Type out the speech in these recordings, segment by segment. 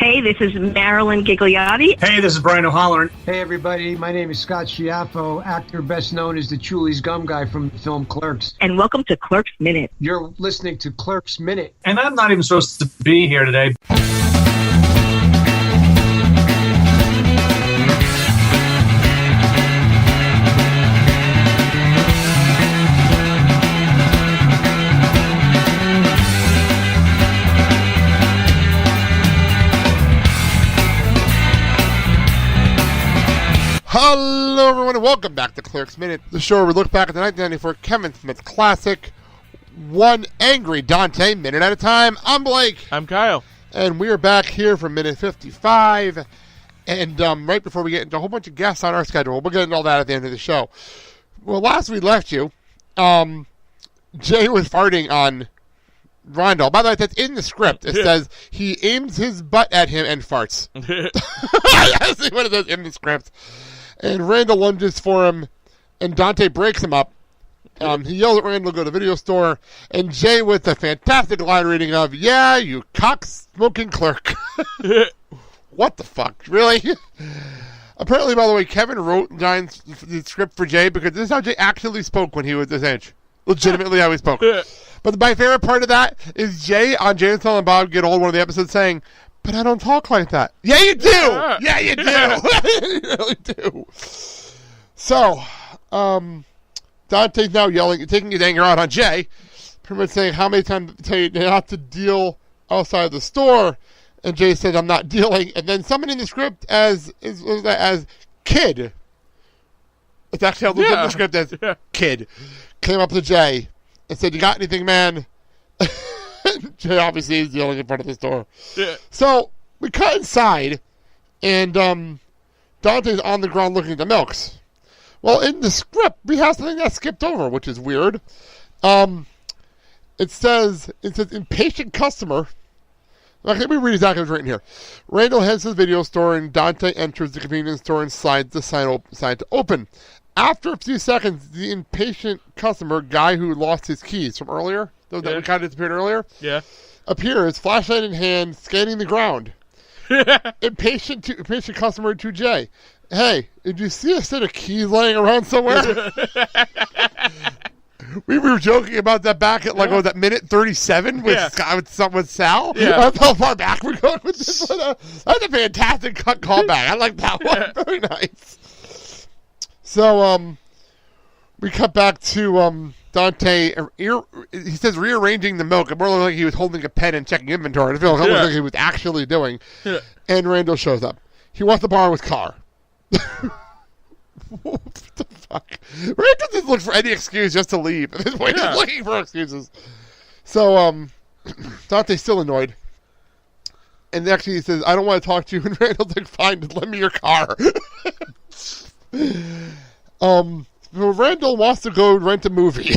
Hey, this is Marilyn Gigliotti. Hey, this is Brian O'Halloran. Hey, everybody. My name is Scott Schiaffo, actor best known as the Chulies Gum Guy from the film Clerks. And welcome to Clerks Minute. You're listening to Clerks Minute. And I'm not even supposed to be here today. Hello, everyone, and welcome back to Clerks Minute, the show where we look back at the 1994 Kevin Smith classic, One Angry Dante, minute at a time. I'm Blake. I'm Kyle. And we are back here for minute 55. And right before we get into a whole bunch of guests on our schedule, we'll get into all that at the end of the show. Well, last we left you, Jay was farting on Randal. By the way, that's in the script. It says he aims his butt at him and farts. That's what it says in the script. And Randal lunges for him, and Dante breaks him up. He yells at Randal to go to the video store, and Jay with the fantastic line reading of, "Yeah, you cock-smoking clerk." What the fuck? Really? Apparently, by the way, Kevin wrote the script for Jay because this is how Jay actually spoke when he was this age. Legitimately how he spoke. But my favorite part of that is Jay on Jay and Silent Bob Get Old, one of the episodes, saying, "But I don't talk like that." Yeah, you do! Yeah, you do! You really do. So, Dante's now yelling, taking his anger out on Jay, pretty much saying, "How many times did I tell you not to deal outside the store?" And Jay said, "I'm not dealing." And then someone in the script as kid, it's actually how it looks in the script as kid, came up to Jay and said, "You got anything, man?" Jay obviously is yelling in front of the store. Yeah. So we cut inside, and Dante's on the ground looking at the milks. Well, in the script, we have something that skipped over, which is weird. It says impatient customer. Okay, let me read exactly what's written here. Randal heads to the video store, and Dante enters the convenience store and slides the sign to open. After a few seconds, the impatient customer, guy who lost his keys from earlier, that we kind of disappeared earlier, appears, flashlight in hand, scanning the ground. Impatient customer to Jay. "Hey, did you see a set of keys laying around somewhere?" We were joking about that back at what was that, minute 37 with Sal? Yeah. That's how far back we're going with this one. That's a fantastic callback. I like that one. Very nice. So, we cut back to Dante. He says rearranging the milk. It more like he was holding a pen and checking inventory. I feel like he was actually doing. Yeah. And Randal shows up. He wants to borrow his car. What the fuck? Randal just looks for any excuse just to leave. At this point, he's looking for excuses. So, Dante's still annoyed. And actually he says, "I don't want to talk to you." And Randal's like, "Fine, just lend me your car." Randal wants to go rent a movie.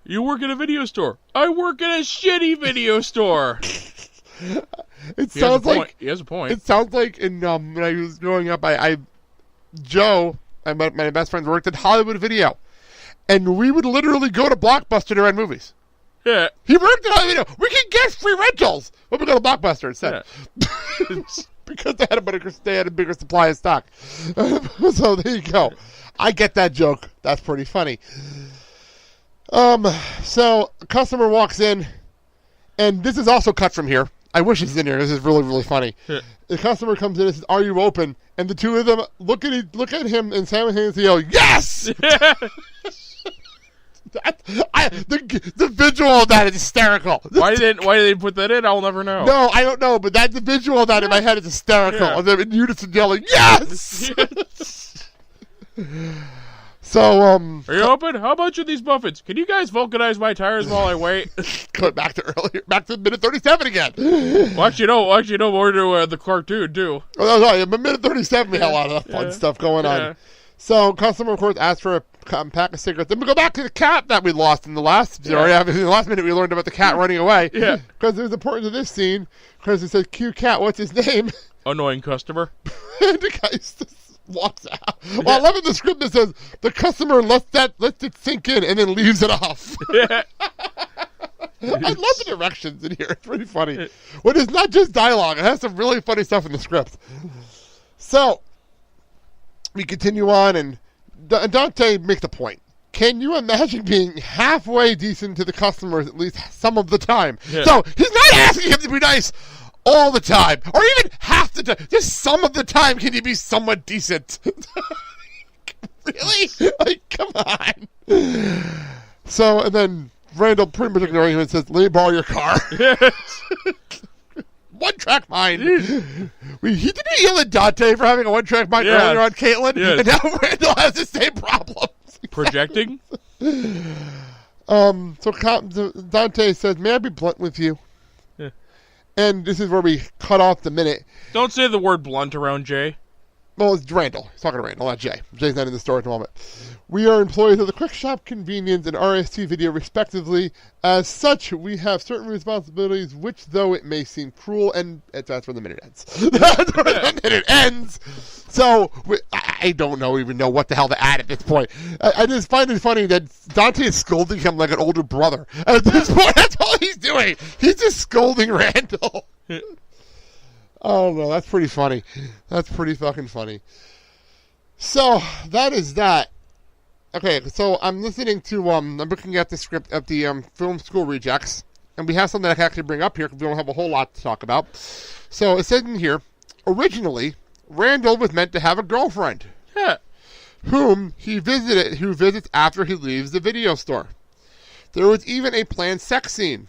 "You work at a video store." "I work at a shitty video store." It sounds like he has a point. It sounds like in when I was growing up, Joe, my best friends, worked at Hollywood Video, and we would literally go to Blockbuster to rent movies. Yeah, he worked at Hollywood Video. We can get free rentals, but we go to Blockbuster instead. Yeah. Because they had a bigger supply of stock. So there you go. I get that joke. That's pretty funny. So a customer walks in, and this is also cut from here. I wish it's in here. This is really, really funny. Yeah. The customer comes in and says, "Are you open?" And the two of them look at him and simultaneously yell, "Yes!" Yeah. The visual of that is hysterical. Why did they put that in? I'll never know. No, I don't know, but the visual of that in my head is hysterical. Yeah. Of them in unison yelling, "Yes!" So, are you open? How much are these muffins? Can you guys vulcanize my tires while I wait? Go back to minute 37 again. Well, actually, no, more to the cartoon, too. Oh, no, sorry, minute 37, we had a lot of fun stuff going on. So, customer, of course, asked for a pack of cigarettes. Then we go back to the cat that we lost in the last story. In the last minute, we learned about the cat running away. Yeah. Because it was important to this scene, because it said, "Cute cat, what's his name?" Annoying customer. And the guy walks out. Well, I love in the script that says, "The customer lets it sink in and then leaves it off." Yeah. I love the directions in here. It's pretty funny. When it's not just dialogue, it has some really funny stuff in the script. So, we continue on, and Dante makes a point. Can you imagine being halfway decent to the customers at least some of the time? Yeah. So, he's not asking him to be nice all the time, or even half the time. Just some of the time can you be somewhat decent? Really? Like, come on. So, and then Randal pretty much ignoring him and says, let me borrow your car. One-track mind. He didn't yell at Dante for having a one-track mind earlier on Caitlin, and now Randal has the same problem. Projecting? So Dante says, may I be blunt with you? Yeah. And this is where we cut off the minute. Don't say the word blunt around Jay. Well, it's Randal. He's talking to Randal, not Jay. Jay's not in the store at the moment. We are employees of the Quick Shop Convenience and RST Video, respectively. As such, we have certain responsibilities, which, though it may seem cruel, and that's where the minute ends. That's where the minute ends. So, I don't even know what the hell to add at this point. I just find it funny that Dante is scolding him like an older brother. At this point, that's all he's doing. He's just scolding Randal. Oh, no, that's pretty funny. That's pretty fucking funny. So, that is that. Okay, so I'm listening to, I'm looking at the script of the Film School Rejects, and we have something I can actually bring up here because we don't have a whole lot to talk about. So, it says in here, originally, Randal was meant to have a girlfriend, who visits after he leaves the video store. There was even a planned sex scene.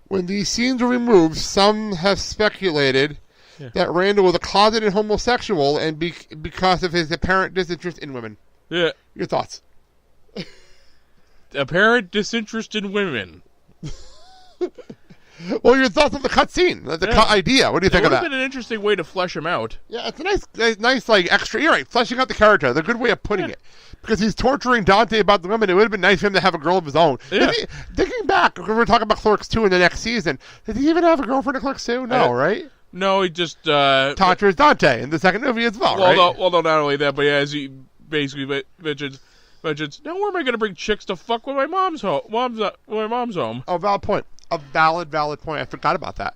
When these scenes were removed, some have speculated that Randal was a closeted homosexual and because of his apparent disinterest in women. Yeah. Your thoughts? Apparent disinterest in women. Well, your thoughts on the cut scene, the cut idea. What do you think of that? It would have been an interesting way to flesh him out. Yeah, it's a nice like extra. You're right, fleshing out the character. The good way of putting it. Because he's torturing Dante about the women. It would have been nice for him to have a girl of his own. Yeah. Thinking back, we're talking about Clerks 2 in the next season. Did he even have a girlfriend in Clerks 2? No, right? No, he just tortures Dante in the second movie as well, right? No, not only that, but as he basically mentions, now where am I going to bring chicks to fuck when my mom's home? When my mom's home. Oh, valid point. A valid point. I forgot about that.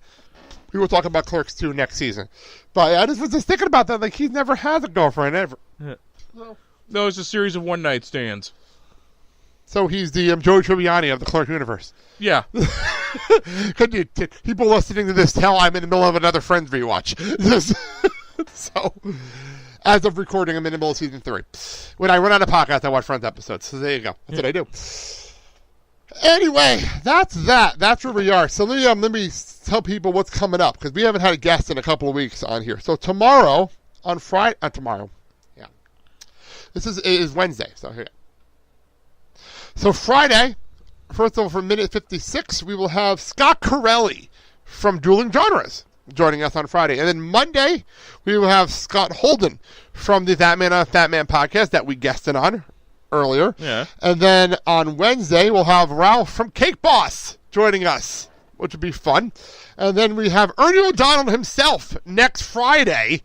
We were talking about Clerks 2 next season. But I just was just thinking about that. Like, he's never had a girlfriend, ever. Yeah. No, it's a series of one-night stands. So he's the Joey Tribbiani of the Clerk universe. Yeah. People listening to this tell I'm in the middle of another Friends rewatch. So, as of recording, I'm in the middle of season 3. When I run out of podcasts, I watch Friends episodes. So there you go. That's what I do. Anyway, that's that. That's where we are. So let me tell people what's coming up, because we haven't had a guest in a couple of weeks on here. So tomorrow, on Friday, yeah. This is Wednesday, so here. So Friday, first of all, for minute 56, we will have Scott Corelli from Dueling Genres joining us on Friday. And then Monday, we will have Scott Holden from the That Man on Fat Man podcast that we guested on earlier. Yeah. And then on Wednesday, we'll have Ralph from Cake Boss joining us, which would be fun. And then we have Ernie O'Donnell himself next Friday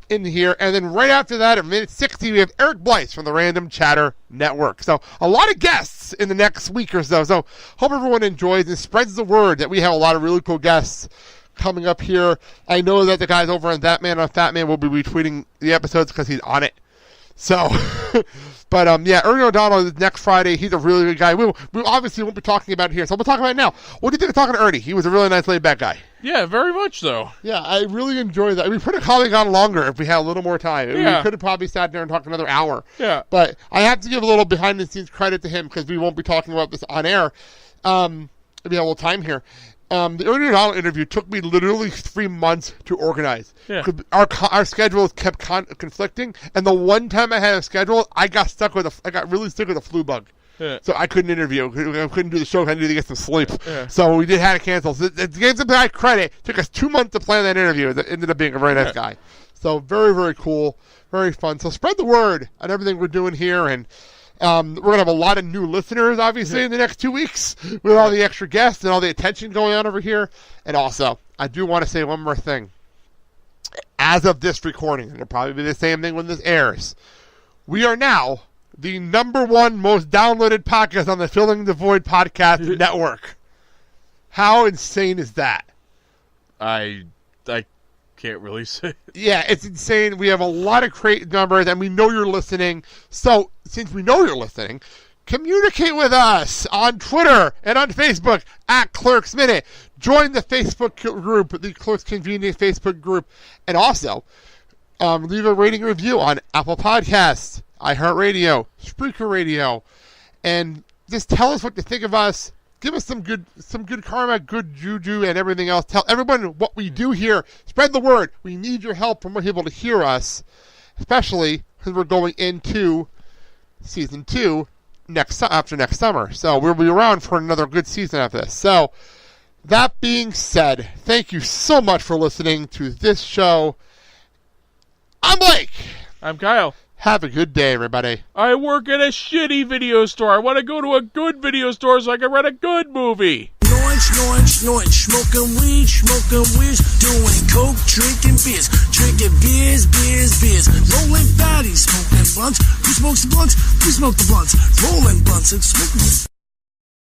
in here. And then right after that, at minute 60, we have Eric Blythe from the Random Chatter Network. So a lot of guests in the next week or so. So hope everyone enjoys and spreads the word that we have a lot of really cool guests coming up here. I know that the guys over on That Man on Fat Man will be retweeting the episodes because he's on it. So, but yeah, Ernie O'Donnell is next Friday. He's a really good guy. We obviously won't be talking about it here, so we'll talk about it now. What do you think of talking to Ernie? He was a really nice laid back guy. Yeah, very much so. Yeah, I really enjoyed that. We could have probably gone longer if we had a little more time. Yeah. We could have probably sat there and talked another hour. Yeah. But I have to give a little behind the scenes credit to him because we won't be talking about this on air. We have a little time here. The Ernie O'Donnell interview took me literally 3 months to organize. Yeah. Our schedules kept conflicting, and the one time I had a schedule, I got really sick with a flu bug. Yeah. So I couldn't interview. I couldn't do the show. I needed to get some sleep. Yeah. So we had to cancel. So it gave the guy credit. It took us 2 months to plan that interview. It ended up being a very nice guy. So very, very cool. Very fun. So spread the word on everything we're doing here, and we're going to have a lot of new listeners, obviously, in the next 2 weeks with all the extra guests and all the attention going on over here. And also, I do want to say one more thing. As of this recording, and it'll probably be the same thing when this airs, we are now the #1 most downloaded podcast on the Filling the Void podcast network. How insane is that? I can't really say. Yeah, it's insane. We have a lot of great numbers, and we know you're listening. So, since we know you're listening, communicate with us on Twitter and on Facebook at Clerks Minute. Join the Facebook group, the Clerks Convenient Facebook group, and also leave a rating review on Apple Podcasts, iHeartRadio, Spreaker Radio, and just tell us what you think of us. Give us some good karma, good juju, and everything else. Tell everyone what we do here. Spread the word. We need your help for more people to hear us, especially because we're going into season 2 after next summer. So we'll be around for another good season after this. So that being said, thank you so much for listening to this show. I'm Blake. I'm Kyle. Have a good day, everybody. I work at a shitty video store. I want to go to a good video store so I can rent a good movie. Smoking weed, doing coke, drinking beers, rolling fatties, smoking blunts. Who smokes the blunts? We smoke the blunts, rolling blunts and smoking.